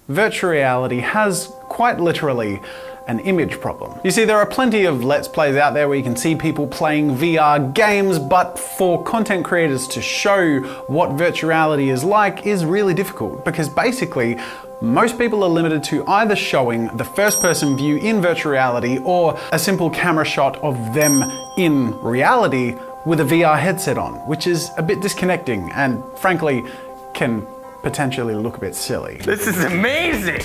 virtual reality has quite literally an image problem. You see, there are plenty of Let's Plays out there where you can see people playing VR games, but for content creators to show what virtual reality is like is really difficult, because basically, most people are limited to either showing the first-person view in virtual reality or a simple camera shot of them in reality with a VR headset on, which is a bit disconnecting and frankly can potentially look a bit silly. This is amazing!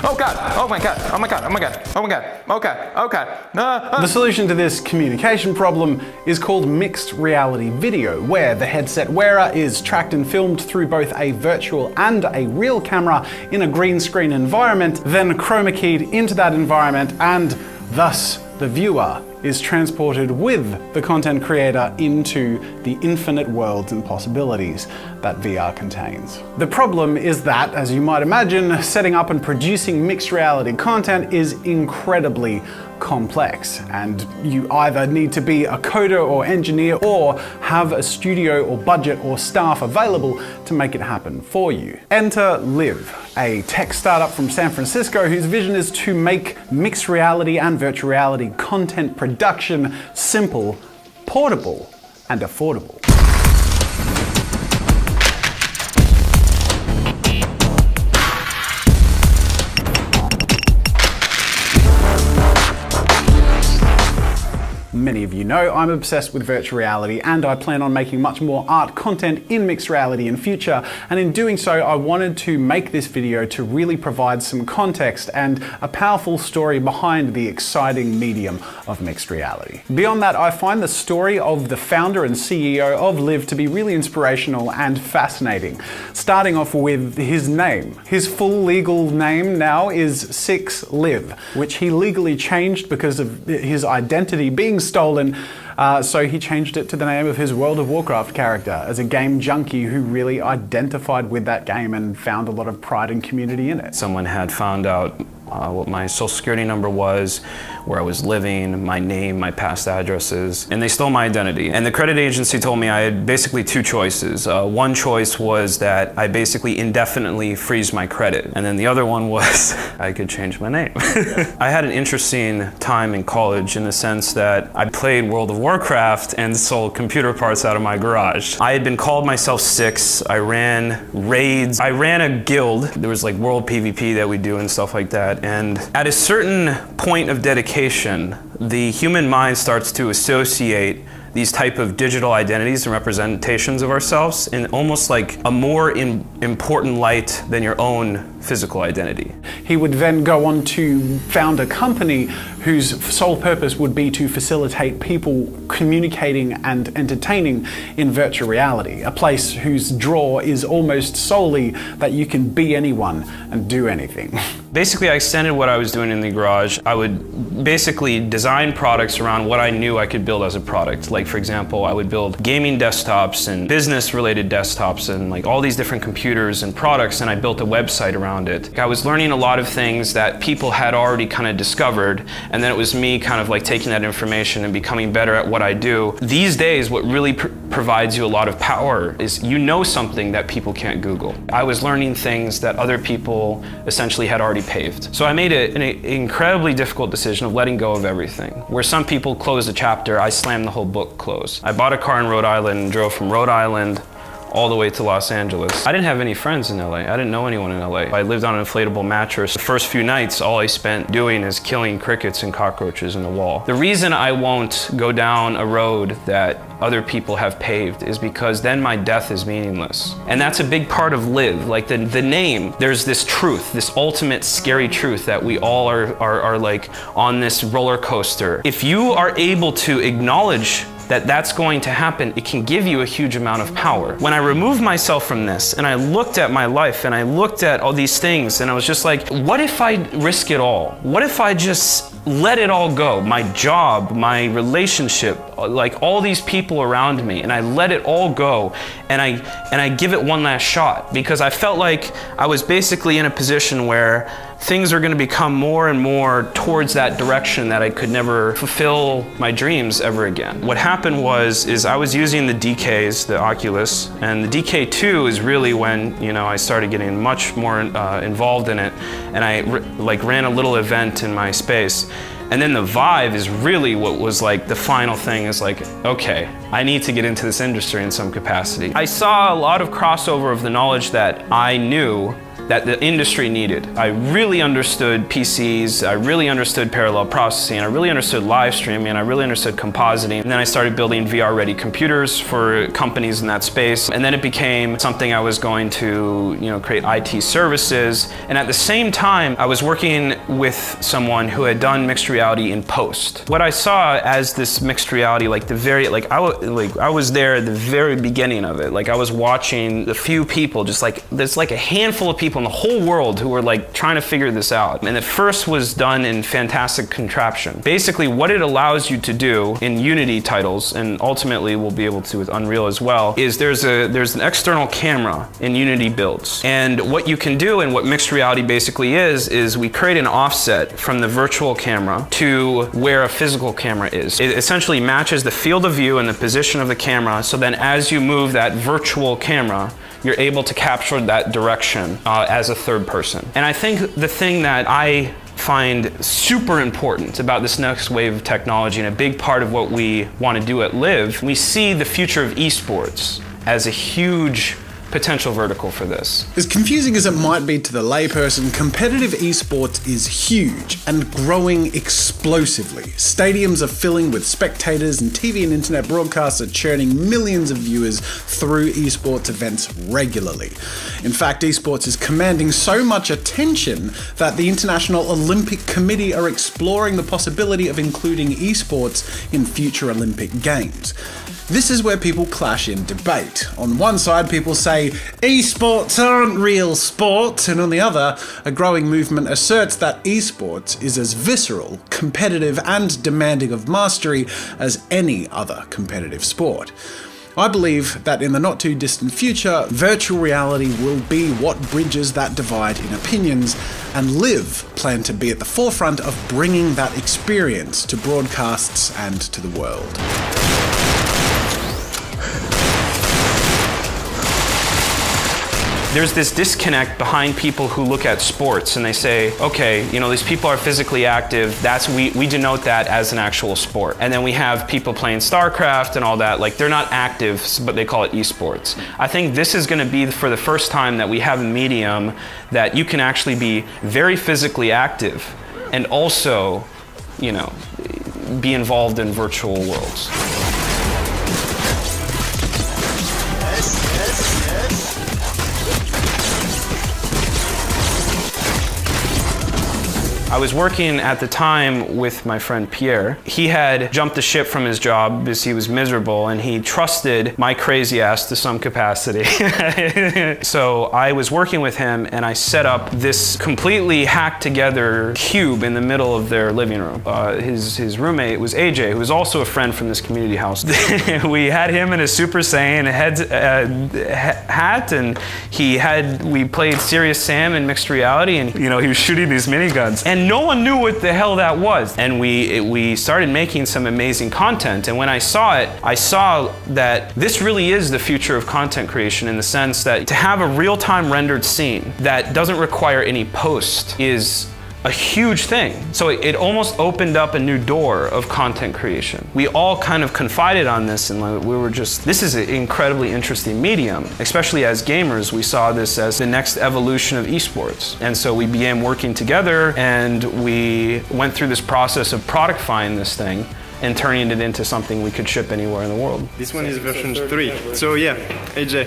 Oh God, oh my God, oh my God, oh my God, oh my God, okay. The solution to this communication problem is called mixed reality video, where the headset wearer is tracked and filmed through both a virtual and a real camera in a green screen environment, then chroma keyed into that environment, and thus the viewer is transported with the content creator into the infinite worlds and possibilities that VR contains. The problem is that, as you might imagine, setting up and producing mixed reality content is incredibly complex, and you either need to be a coder or engineer or have a studio or budget or staff available to make it happen for you. Enter LIV, a tech startup from San Francisco whose vision is to make mixed reality and virtual reality content production simple, portable, and affordable. Many of you know I'm obsessed with virtual reality, and I plan on making much more art content in mixed reality in future, and in doing so I wanted to make this video to really provide some context and a powerful story behind the exciting medium of mixed reality. Beyond that, I find the story of the founder and CEO of LIV to be really inspirational and fascinating, starting off with his name. His full legal name now is 6LIV, which he legally changed because of his identity being stolen, so he changed it to the name of his World of Warcraft character as a game junkie who really identified with that game and found a lot of pride and community in it. Someone had found out what my social security number was, where I was living, my name, my past addresses, and they stole my identity. And the credit agency told me I had basically two choices. One choice was that I basically indefinitely freeze my credit, and then the other one was I could change my name. I had an interesting time in college in the sense that I played World of Warcraft and sold computer parts out of my garage. I had been called myself Six. I ran raids. I ran a guild. There was like world PvP that we do and stuff like that. And at a certain point of dedication, the human mind starts to associate these type of digital identities and representations of ourselves in almost like a more important light than your own physical identity. He would then go on to found a company whose sole purpose would be to facilitate people communicating and entertaining in virtual reality, a place whose draw is almost solely that you can be anyone and do anything. Basically, I extended what I was doing in the garage. I would basically design products around what I knew I could build as a product. Like, for example, I would build gaming desktops and business-related desktops and like all these different computers and products, and I built a website around it. I was learning a lot of things that people had already kind of discovered, and then it was me kind of like taking that information and becoming better at what I do. These days, what really provides you a lot of power is you know something that people can't Google. I was learning things that other people essentially had already paved. So I made an incredibly difficult decision of letting go of everything. Where some people close a chapter, I slammed the whole book closed. I bought a car in Rhode Island and drove from Rhode Island all the way to Los Angeles. I didn't have any friends in LA. I didn't know anyone in LA. I lived on an inflatable mattress. The first few nights, all I spent doing is killing crickets and cockroaches in the wall. The reason I won't go down a road that other people have paved is because then my death is meaningless. And that's a big part of LIV. Like the name, there's this truth, this ultimate scary truth that we all are like on this roller coaster. If you are able to acknowledge that that's going to happen, it can give you a huge amount of power. When I removed myself from this and I looked at my life and I looked at all these things and I was just like, what if I risk it all? What if I just let it all go? My job, my relationship, like all these people around me, and I let it all go, and I give it one last shot, because I felt like I was basically in a position where things are going to become more and more towards that direction, that I could never fulfill my dreams ever again. What happened was I was using the DKs, the Oculus, and the DK2 is really when, you know, I started getting much more involved in it, and I ran a little event in my space. And then the Vive is really what was like the final thing, is like, okay, I need to get into this industry in some capacity. I saw a lot of crossover of the knowledge that I knew that the industry needed. I really understood PCs, I really understood parallel processing, I really understood live streaming, I really understood compositing. And then I started building VR-ready computers for companies in that space. And then it became something I was going to, you know, create IT services. And at the same time, I was working with someone who had done mixed reality in post. What I saw as this mixed reality, like I was there at the very beginning of it. Like I was watching the few people, just like, there's like a handful of people in the whole world who were like trying to figure this out. And the first was done in fantastic contraption. Basically what it allows you to do in Unity titles, and ultimately we'll be able to with Unreal as well, is there's an external camera in Unity builds. And what you can do, and what mixed reality basically is we create an offset from the virtual camera to where a physical camera is. It essentially matches the field of view and the position of the camera, so then as you move that virtual camera, you're able to capture that direction as a third person. And I think the thing that I find super important about this next wave of technology, and a big part of what we want to do at LIV, we see the future of esports as a huge potential vertical for this. As confusing as it might be to the layperson, competitive esports is huge and growing explosively. Stadiums are filling with spectators, and TV and internet broadcasts are churning millions of viewers through esports events regularly. In fact, esports is commanding so much attention that the International Olympic Committee are exploring the possibility of including esports in future Olympic Games. This is where people clash in debate. On one side, people say, esports aren't real sport, and on the other, a growing movement asserts that esports is as visceral, competitive, and demanding of mastery as any other competitive sport. I believe that in the not too distant future, virtual reality will be what bridges that divide in opinions, and LIV plan to be at the forefront of bringing that experience to broadcasts and to the world. There's this disconnect behind people who look at sports and they say, okay, you know, these people are physically active, we denote that as an actual sport. And then we have people playing StarCraft and all that, like they're not active, but they call it esports. I think this is gonna be for the first time that we have a medium that you can actually be very physically active and also, you know, be involved in virtual worlds. I was working at the time with my friend Pierre. He had jumped the ship from his job because he was miserable, and he trusted my crazy ass to some capacity. So I was working with him, and I set up this completely hacked together cube in the middle of their living room. His roommate was AJ, who was also a friend from this community house. We had him in a Super Saiyan hat, and we played Serious Sam in mixed reality, and you know, he was shooting these miniguns. And no one knew what the hell that was. And we started making some amazing content. And when I saw it, I saw that this really is the future of content creation, in the sense that to have a real-time rendered scene that doesn't require any post is a huge thing. So it almost opened up a new door of content creation. We all kind of confided on this, and we were just, this is an incredibly interesting medium. Especially as gamers, we saw this as the next evolution of esports. And so we began working together, and we went through this process of productifying this thing and turning it into something we could ship anywhere in the world. This one is version 3. So yeah, AJ,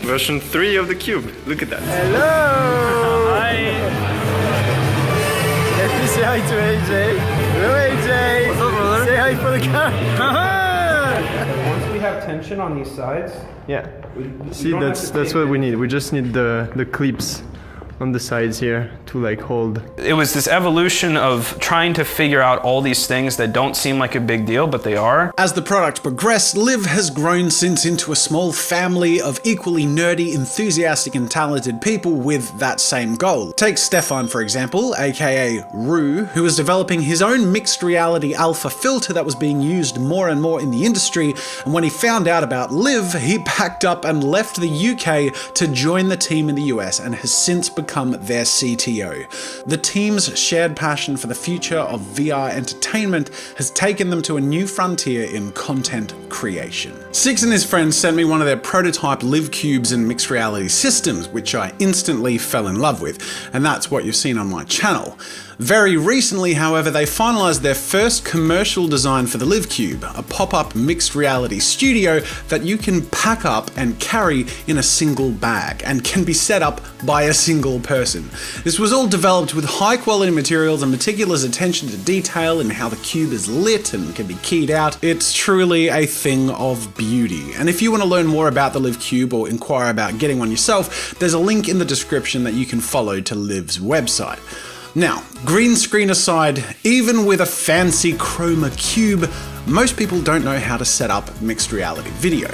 version 3 of the cube. Look at that. Hello! Hi! Let me say hi to AJ. Hello AJ! What's up, brother? Say hi for the camera. Once we have tension on these sides, Yeah. See, that's what we need. We just need the clips on the sides here to like hold. It was this evolution of trying to figure out all these things that don't seem like a big deal, but they are. As the product progressed, LIV has grown since into a small family of equally nerdy, enthusiastic and talented people with that same goal. Take Stefan for example, aka Rue, who was developing his own mixed reality alpha filter that was being used more and more in the industry, and when he found out about LIV, he packed up and left the UK to join the team in the US and has since become their CTO. The team's shared passion for the future of VR entertainment has taken them to a new frontier in content creation. Six and his friends sent me one of their prototype LIV cubes and mixed reality systems, which I instantly fell in love with, and that's what you've seen on my channel. Very recently, however, they finalized their first commercial design for the LIV Cube, a pop-up mixed reality studio that you can pack up and carry in a single bag and can be set up by a single person. This was all developed with high quality materials and meticulous attention to detail in how the cube is lit and can be keyed out. It's truly a thing of beauty. And if you want to learn more about the LIV Cube or inquire about getting one yourself, there's a link in the description that you can follow to LIV's website. Now, green screen aside, even with a fancy chroma cube, most people don't know how to set up mixed reality video.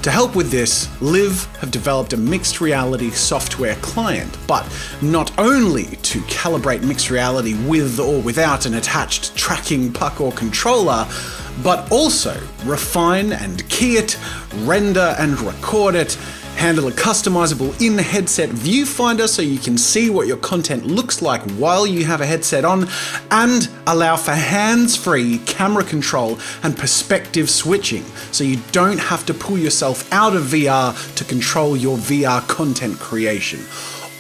To help with this, LIV have developed a mixed reality software client, but not only to calibrate mixed reality with or without an attached tracking puck or controller, but also refine and key it, render and record it, handle a customizable in-headset viewfinder so you can see what your content looks like while you have a headset on, and allow for hands-free camera control and perspective switching so you don't have to pull yourself out of VR to control your VR content creation.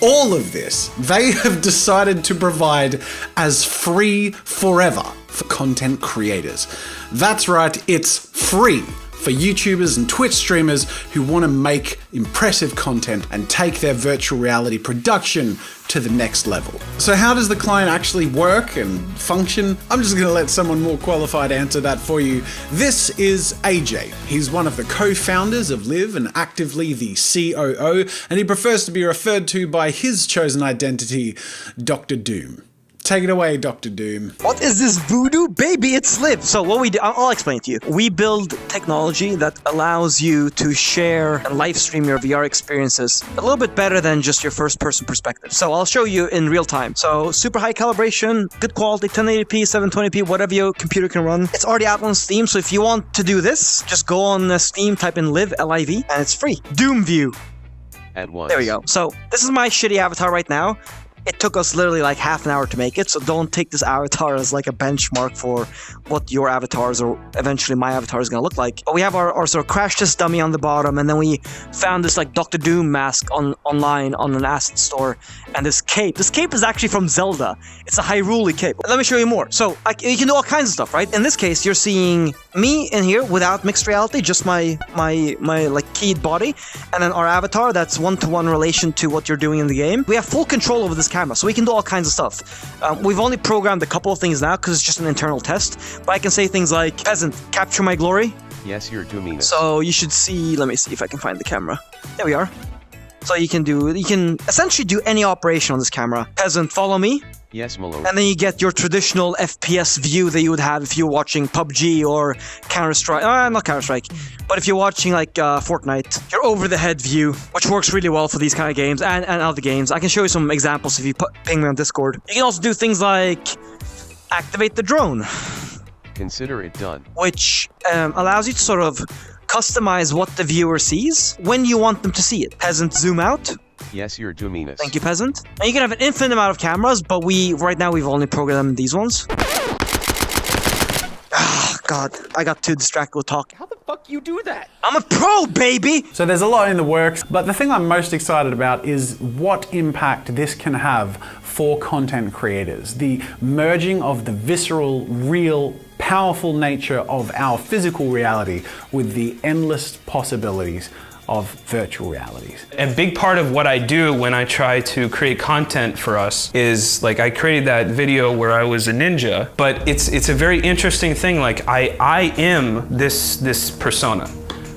All of this they have decided to provide as free forever for content creators. That's right, it's free for YouTubers and Twitch streamers who want to make impressive content and take their virtual reality production to the next level. So how does the client actually work and function? I'm just going to let someone more qualified answer that for you. This is AJ. He's one of the co-founders of LIV and actively the COO, and he prefers to be referred to by his chosen identity, Dr. Doom. Take it away, Dr. Doom. What is this voodoo? Baby, it's LIV. So what we do, I'll explain it to you. We build technology that allows you to share and live stream your VR experiences a little bit better than just your first person perspective. So I'll show you in real time. So super high calibration, good quality, 1080p, 720p, whatever your computer can run. It's already out on Steam. So if you want to do this, just go on Steam, type in LIV, L-I-V, and it's free. Doom View. At once. There we go. So this is my shitty avatar right now. It took us literally like half an hour to make it, so don't take this avatar as like a benchmark for what your avatars or eventually my avatar is going to look like. But we have our sort of crash test dummy on the bottom, and then we found this like Dr. Doom mask online on an asset store, and this cape. This cape is actually from Zelda. It's a Hyrule cape. Let me show you more. So you can do all kinds of stuff, right? In this case, you're seeing me in here without mixed reality, just my like keyed body, and then our avatar that's one-to-one relation to what you're doing in the game. We have full control over this camera, so we can do all kinds of stuff. We've only programmed a couple of things now because it's just an internal test, but I can say things like, peasant, capture my glory. Yes, you're dooming it. So you should see, let me see if I can find the camera. There we are. So you can essentially do any operation on this camera. Peasant, follow me. Yes, my lord. And then you get your traditional FPS view that you would have if you're watching PUBG or Counter-Strike. Not Counter-Strike, but if you're watching like Fortnite, your over-the-head view, which works really well for these kind of games and other games. I can show you some examples if you ping me on Discord. You can also do things like activate the drone. Consider it done. Which allows you to sort of customize what the viewer sees when you want them to see it. Peasant, zoom out. Yes, you're dooming us. Thank you, peasant. And you can have an infinite amount of cameras, but right now we've only programmed these ones. Ah, God, I got too distracted with talking. How the fuck you do that? I'm a pro, baby! So there's a lot in the works, but the thing I'm most excited about is what impact this can have for content creators. The merging of the visceral, real, powerful nature of our physical reality with the endless possibilities of virtual realities. A big part of what I do when I try to create content for us is, like, I created that video where I was a ninja, but it's a very interesting thing. Like, I am this persona,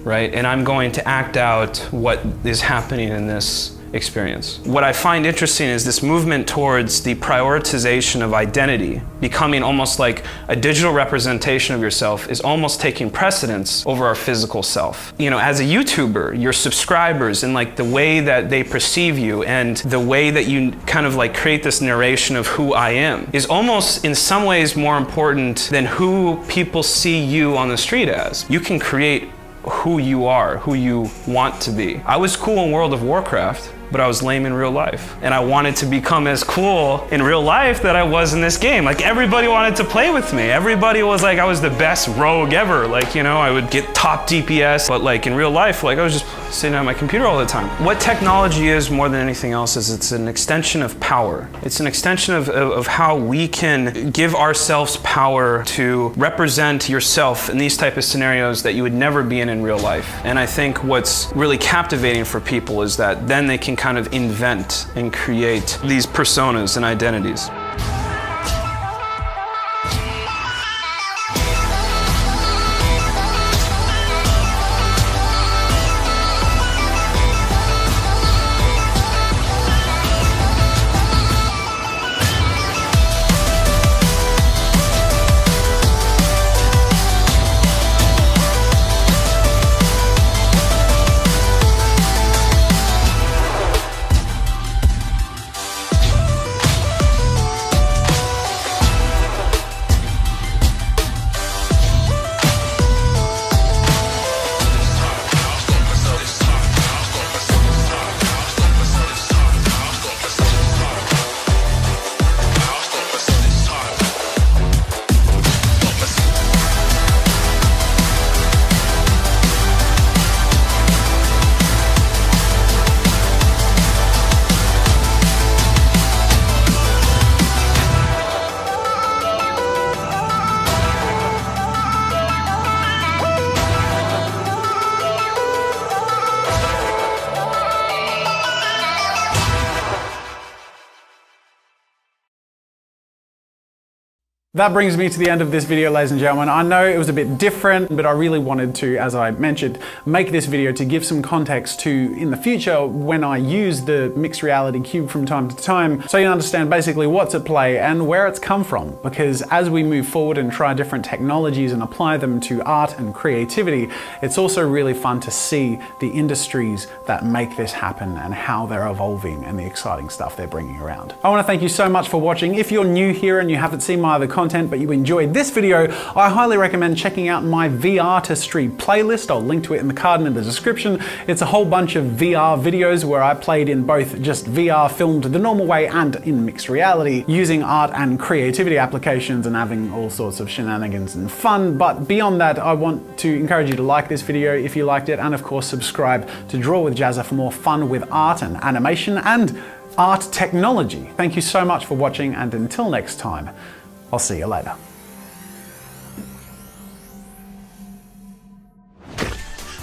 right? And I'm going to act out what is happening in this experience. What I find interesting is this movement towards the prioritization of identity, becoming almost like a digital representation of yourself, is almost taking precedence over our physical self. You know, as a YouTuber, your subscribers and like the way that they perceive you and the way that you kind of like create this narration of who I am is almost in some ways more important than who people see you on the street as. You can create who you are, who you want to be. I was cool in World of Warcraft, but I was lame in real life. And I wanted to become as cool in real life that I was in this game. Like everybody wanted to play with me. Everybody was like, I was the best rogue ever. Like, you know, I would get top DPS, but like in real life, like I was just sitting on my computer all the time. What technology is more than anything else is it's an extension of power. It's an extension of how we can give ourselves power to represent yourself in these type of scenarios that you would never be in real life. And I think what's really captivating for people is that then they can kind of invent and create these personas and identities. That brings me to the end of this video, ladies and gentlemen. I know it was a bit different, but I really wanted to, as I mentioned, make this video to give some context to, in the future, when I use the mixed reality cube from time to time, so you understand basically what's at play and where it's come from. Because as we move forward and try different technologies and apply them to art and creativity, it's also really fun to see the industries that make this happen and how they're evolving and the exciting stuff they're bringing around. I want to thank you so much for watching. If you're new here and you haven't seen my other content, but you enjoyed this video, I highly recommend checking out my VRtistry playlist. I'll link to it in the card and in the description. It's a whole bunch of VR videos where I played in both just VR filmed the normal way and in mixed reality, using art and creativity applications and having all sorts of shenanigans and fun. But beyond that, I want to encourage you to like this video if you liked it, and of course subscribe to Draw with Jazza for more fun with art and animation and art technology. Thank you so much for watching, and until next time, I'll see you later.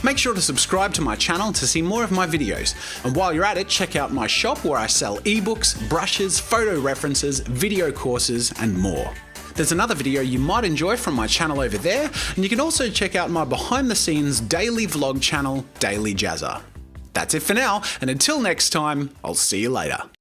Make sure to subscribe to my channel to see more of my videos. And while you're at it, check out my shop where I sell ebooks, brushes, photo references, video courses, and more. There's another video you might enjoy from my channel over there, and you can also check out my behind the scenes daily vlog channel, Daily Jazza. That's it for now, and until next time, I'll see you later.